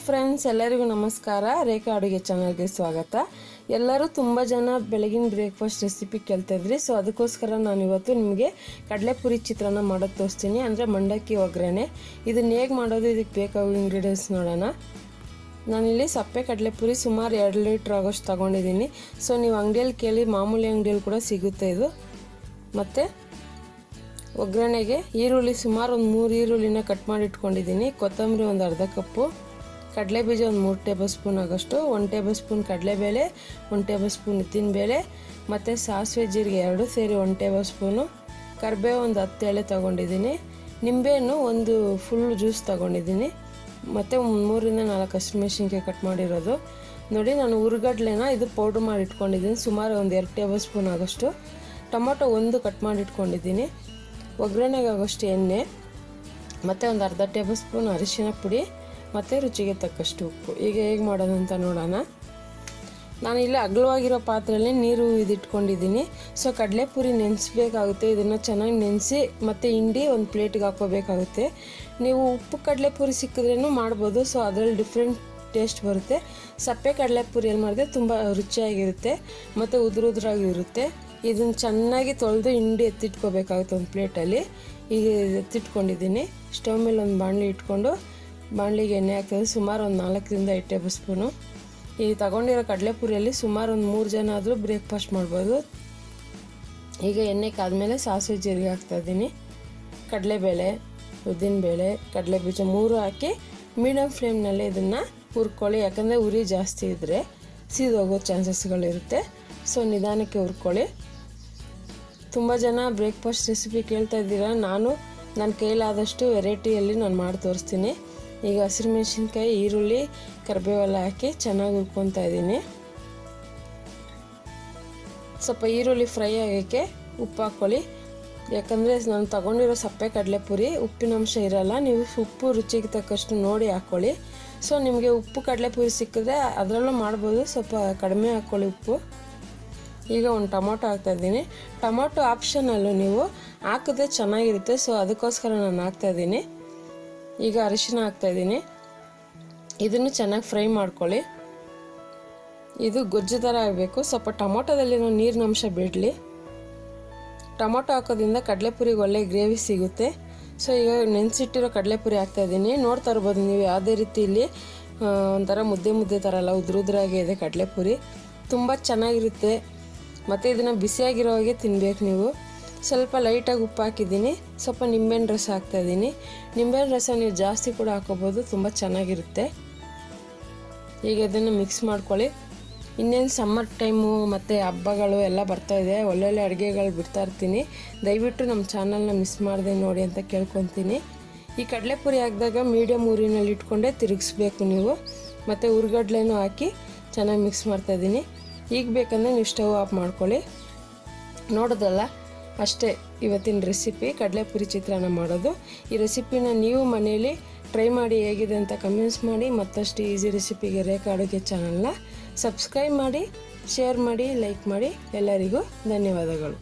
Friends, ಎಲ್ಲರಿಗೂ ನಮಸ್ಕಾರ. ರೇಖಾ ಅಡುಗೆ ಚಾನಲ್ಗೆ ಸ್ವಾಗತ. ಎಲ್ಲರೂ ತುಂಬ ಜನ ಬೆಳಗಿನ ಬ್ರೇಕ್ಫಾಸ್ಟ್ ರೆಸಿಪಿ ಕೇಳ್ತಾಯಿದ್ರಿ. ಸೊ ಅದಕ್ಕೋಸ್ಕರ ನಾನು ಇವತ್ತು ನಿಮಗೆ ಕಡಲೆಪುರಿ ಚಿತ್ರಾನ್ನ ಮಾಡೋದು ತೋರಿಸ್ತೀನಿ. ಅಂದರೆ ಮಂಡಕ್ಕಿ ಒಗ್ಗರಣೆ. ಇದನ್ನು ಹೇಗೆ ಮಾಡೋದು, ಇದಕ್ಕೆ ಬೇಕಾಗೋ ಇಂಗ್ರೀಡಿಯೆಂಟ್ಸ್ ನೋಡೋಣ. ನಾನಿಲ್ಲಿ ಸಪ್ಪೆ ಕಡಲೆಪುರಿ ಸುಮಾರು 2 ಲೀಟ್ರ್ ಆಗೋಷ್ಟು ತೊಗೊಂಡಿದ್ದೀನಿ. ಸೊ ನೀವು ಅಂಗಡಿಯಲ್ಲಿ ಕೇಳಿ, ಮಾಮೂಲಿ ಅಂಗಡಿಯಲ್ಲಿ ಕೂಡ ಸಿಗುತ್ತೆ ಇದು. ಮತ್ತು ಒಗ್ಗರಣೆಗೆ ಈರುಳ್ಳಿ ಸುಮಾರು ಒಂದು 3 ಈರುಳ್ಳಿನ ಕಟ್ ಮಾಡಿ ಇಟ್ಕೊಂಡಿದ್ದೀನಿ. ಕೊತ್ತಂಬರಿ ಒಂದು ಅರ್ಧ ಕಪ್ಪು, ಕಡಲೆಬೀಜ ಒಂದು 3 ಟೇಬಲ್ ಸ್ಪೂನ್ ಆಗೋಷ್ಟು, 1 ಟೇಬಲ್ ಸ್ಪೂನ್ ಕಡಲೆಬೇಳೆ, 1 ಟೇಬಲ್ ಸ್ಪೂನ್ ಉದ್ದಿನಬೇಳೆ, ಮತ್ತು ಸಾಸಿವೆ ಜೀರಿಗೆ 2 ಸೇರಿ 1 ಟೇಬಲ್ ಸ್ಪೂನು, ಕರಿಬೇವು ಒಂದು 10 ಎಳೆ ತೊಗೊಂಡಿದ್ದೀನಿ, ನಿಂಬೆಹಣ್ಣು ಒಂದು ಫುಲ್ ಜ್ಯೂಸ್ ತೊಗೊಂಡಿದ್ದೀನಿ, ಮತ್ತು 3ರಿಂದ 4 ಹಸಿಮೆಣಸಿನ್ಕಾಯಿ ಕಟ್ ಮಾಡಿರೋದು. ನೋಡಿ, ನಾನು ಹುರ್ಗಡ್ಲೆನ ಇದು ಪೌಡ್ರ್ ಮಾಡಿ ಇಟ್ಕೊಂಡಿದ್ದೀನಿ, ಸುಮಾರು ಒಂದು 2 ಟೇಬಲ್ ಸ್ಪೂನ್ ಆಗೋಷ್ಟು. ಟೊಮೊಟೊ ಒಂದು ಕಟ್ ಮಾಡಿ ಇಟ್ಕೊಂಡಿದ್ದೀನಿ. ಒಗ್ಗರಣೆಗೆ ಆಗೋಷ್ಟು ಎಣ್ಣೆ, ಮತ್ತು ಒಂದು ಅರ್ಧ ಟೇಬಲ್ ಸ್ಪೂನ್ ಅರಿಶಿನ ಪುಡಿ, ಮತ್ತು ರುಚಿಗೆ ತಕ್ಕಷ್ಟು ಉಪ್ಪು. ಈಗ ಹೇಗೆ ಮಾಡೋದು ಅಂತ ನೋಡೋಣ. ನಾನಿಲ್ಲಿ ಅಗಲವಾಗಿರೋ ಪಾತ್ರೆಯಲ್ಲಿ ನೀರು ಇದಿಟ್ಕೊಂಡಿದ್ದೀನಿ. ಸೊ ಕಡಲೆಪುರಿ ನೆನೆಸ್ಬೇಕಾಗುತ್ತೆ. ಇದನ್ನು ಚೆನ್ನಾಗಿ ನೆನೆಸಿ ಮತ್ತು ಹಿಂಡಿ ಒಂದು ಪ್ಲೇಟಿಗೆ ಹಾಕ್ಕೋಬೇಕಾಗುತ್ತೆ. ನೀವು ಉಪ್ಪು ಕಡಲೆಪುರಿ ಸಿಕ್ಕಿದ್ರೂ ಮಾಡ್ಬೋದು. ಸೊ ಅದರಲ್ಲಿ ಡಿಫ್ರೆಂಟ್ ಟೇಸ್ಟ್ ಬರುತ್ತೆ. ಸಪ್ಪೆ ಕಡಲೆಪುರಿಯಲ್ಲಿ ಮಾಡಿದ್ರೆ ತುಂಬ ರುಚಿಯಾಗಿರುತ್ತೆ ಮತ್ತು ಉದುರುದ್ರಾಗಿರುತ್ತೆ. ಇದನ್ನು ಚೆನ್ನಾಗಿ ತೊಳೆದು ಹಿಂಡಿ ಎತ್ತಿಟ್ಕೋಬೇಕಾಗುತ್ತೆ ಒಂದು ಪ್ಲೇಟಲ್ಲಿ. ಈಗ ಎತ್ತಿಟ್ಕೊಂಡಿದ್ದೀನಿ. ಸ್ಟವ್ ಮೇಲೆ ಒಂದು ಬಾಣಲಿ ಇಟ್ಕೊಂಡು ಬಾಣಲಿಗೆ ಎಣ್ಣೆ ಹಾಕ್ತದೆ. ಸುಮಾರು ಒಂದು 4ರಿಂದ 5 ಟೇಬಲ್ ಸ್ಪೂನು. ಈ ತಗೊಂಡಿರೋ ಕಡಲೆಪುರಿಯಲ್ಲಿ ಸುಮಾರು ಒಂದು 3 ಜನ ಆದರೂ ಬ್ರೇಕ್ಫಾಸ್ಟ್ ಮಾಡ್ಬೋದು. ಈಗ ಎಣ್ಣೆ ಕಾದ್ಮೇಲೆ ಸಾಸಿವೆ ಜೀರಿಗೆ ಹಾಕ್ತಾಯಿದ್ದೀನಿ, ಕಡಲೆಬೇಳೆ, ಉದ್ದಿನಬೇಳೆ, ಕಡಲೆಬೀಜ 3 ಹಾಕಿ ಮೀಡಿಯಮ್ ಫ್ಲೇಮ್ನಲ್ಲಿ ಇದನ್ನು ಹುರ್ಕೊಳ್ಳಿ. ಯಾಕಂದರೆ ಉರಿ ಜಾಸ್ತಿ ಇದ್ದರೆ ಸೀದೋಗೋ ಚಾನ್ಸಸ್ಗಳಿರುತ್ತೆ. ಸೊ ನಿಧಾನಕ್ಕೆ ಹುರ್ಕೊಳ್ಳಿ. ತುಂಬ ಜನ ಬ್ರೇಕ್ಫಾಸ್ಟ್ ರೆಸಿಪಿ ಕೇಳ್ತಾ ಇದ್ದೀರಾ. ನನ್ನ ಕೈಲಾದಷ್ಟು ವೆರೈಟಿಯಲ್ಲಿ ನಾನು ಮಾಡಿ ತೋರಿಸ್ತೀನಿ. ಈಗ ಹಸಿರು ಮೆಣಸಿನ್ಕಾಯಿ, ಈರುಳ್ಳಿ, ಕರಿಬೇವೆಲ್ಲ ಹಾಕಿ ಚೆನ್ನಾಗಿ ಹುರ್ಕೊತಾ ಇದ್ದೀನಿ. ಸ್ವಲ್ಪ ಈರುಳ್ಳಿ ಫ್ರೈ ಆಗೋಕ್ಕೆ ಉಪ್ಪು ಹಾಕ್ಕೊಳ್ಳಿ. ಯಾಕಂದರೆ ನಾನು ತಗೊಂಡಿರೋ ಸಪ್ಪೆ ಕಡಲೆಪುರಿ ಉಪ್ಪಿನಂಶ ಇರೋಲ್ಲ. ನೀವು ಉಪ್ಪು ರುಚಿಗೆ ತಕ್ಕಷ್ಟು ನೋಡಿ ಹಾಕ್ಕೊಳ್ಳಿ. ಸೊ ನಿಮಗೆ ಉಪ್ಪು ಕಡಲೆಪುರಿ ಸಿಕ್ಕಿದ್ರೆ ಅದರಲ್ಲೂ ಮಾಡ್ಬೋದು, ಸ್ವಲ್ಪ ಕಡಿಮೆ ಹಾಕ್ಕೊಳ್ಳಿ ಉಪ್ಪು. ಈಗ ಒಂದು ಟೊಮೊಟೊ ಹಾಕ್ತಾಯಿದ್ದೀನಿ. ಟೊಮೊಟೊ ಆಪ್ಷನಲ್ಲು, ನೀವು ಹಾಕಿದ್ರೆ ಚೆನ್ನಾಗಿರುತ್ತೆ. ಸೊ ಅದಕ್ಕೋಸ್ಕರ ನಾನು ಹಾಕ್ತಾಯಿದ್ದೀನಿ. ಈಗ ಅರಿಶಿನ ಹಾಕ್ತಾಯಿದ್ದೀನಿ. ಇದನ್ನು ಚೆನ್ನಾಗಿ ಫ್ರೈ ಮಾಡ್ಕೊಳ್ಳಿ. ಇದು ಗೊಜ್ಜು ಥರ ಆಗಬೇಕು. ಸ್ವಲ್ಪ ಟೊಮೊಟೊದಲ್ಲಿರೋ ನೀರಿನ ಅಂಶ ಬಿಡಲಿ. ಟೊಮೊಟೊ ಹಾಕೋದ್ರಿಂದ ಕಡಲೆಪುರಿಗೆ ಒಳ್ಳೆ ಗ್ರೇವಿ ಸಿಗುತ್ತೆ. ಸೊ ಈಗ ನೆನೆಸಿಟ್ಟಿರೋ ಕಡಲೆಪುರಿ ಹಾಕ್ತಾಯಿದ್ದೀನಿ. ನೋಡ್ತಾ ಇರ್ಬೋದು ನೀವು ಯಾವುದೇ ರೀತಿ ಇಲ್ಲಿ ಒಂಥರ ಮುದ್ದೆ ಥರ ಎಲ್ಲ ಉದ್ರಾಗೆ ಇದೆ ಕಡಲೆಪುರಿ. ತುಂಬ ಚೆನ್ನಾಗಿರುತ್ತೆ. ಮತ್ತು ಇದನ್ನು ಬಿಸಿಯಾಗಿರೋವಾಗೆ ತಿನ್ನಬೇಕು ನೀವು. ಸ್ವಲ್ಪ ಲೈಟಾಗಿ ಉಪ್ಪು ಹಾಕಿದ್ದೀನಿ. ಸ್ವಲ್ಪ ನಿಂಬೆಹಣ್ಣು ರಸ ಹಾಕ್ತಾಯಿದ್ದೀನಿ. ನಿಂಬೆಹಣ್ಣು ರಸ ನೀವು ಜಾಸ್ತಿ ಕೂಡ ಹಾಕೋಬೋದು, ತುಂಬ ಚೆನ್ನಾಗಿರುತ್ತೆ. ಈಗ ಇದನ್ನು ಮಿಕ್ಸ್ ಮಾಡ್ಕೊಳ್ಳಿ. ಇನ್ನೇನು ಸಮ್ಮರ್ ಟೈಮು ಮತ್ತು ಹಬ್ಬಗಳು ಎಲ್ಲ ಬರ್ತಾಯಿದೆ. ಒಳ್ಳೊಳ್ಳೆ ಅಡುಗೆಗಳು ಬಿಡ್ತಾ ಇರ್ತೀನಿ. ದಯವಿಟ್ಟು ನಮ್ಮ ಚಾನಲ್ನ ಮಿಸ್ ಮಾಡದೆ ನೋಡಿ ಅಂತ ಕೇಳ್ಕೊತೀನಿ. ಈ ಕಡಲೆಪುರಿ ಹಾಕಿದಾಗ ಮೀಡಿಯಮ್ ಊರಿನಲ್ಲಿ ಇಟ್ಕೊಂಡೇ ತಿರುಗಿಸ್ಬೇಕು ನೀವು. ಮತ್ತು ಹುರ್ಗಡ್ಲೆನೂ ಹಾಕಿ ಚೆನ್ನಾಗಿ ಮಿಕ್ಸ್ ಮಾಡ್ತಾಯಿದ್ದೀನಿ. ಈಗ ಬೇಕಂದರೆ ನೀವು ಸ್ಟವ್ ಆಫ್ ಮಾಡ್ಕೊಳ್ಳಿ. ನೋಡೋದಲ್ಲ, ಅಷ್ಟೇ ಇವತ್ತಿನ ರೆಸಿಪಿ ಕಡಲೆಪುರಿ ಚಿತ್ರಾನ್ನ ಮಾಡೋದು. ಈ ರೆಸಿಪಿನ ನೀವು ಮನೆಯಲ್ಲಿ ಟ್ರೈ ಮಾಡಿ ಹೇಗಿದೆ ಅಂತ ಕಮೆಂಟ್ಸ್ ಮಾಡಿ. ಮತ್ತಷ್ಟು ಈಸಿ ರೆಸಿಪಿಗೆ ರೇಖಾ ಅಡುಗೆ ಚಾನಲ್ನ ಸಬ್ಸ್ಕ್ರೈಬ್ ಮಾಡಿ, ಶೇರ್ ಮಾಡಿ, ಲೈಕ್ ಮಾಡಿ. ಎಲ್ಲರಿಗೂ ಧನ್ಯವಾದಗಳು.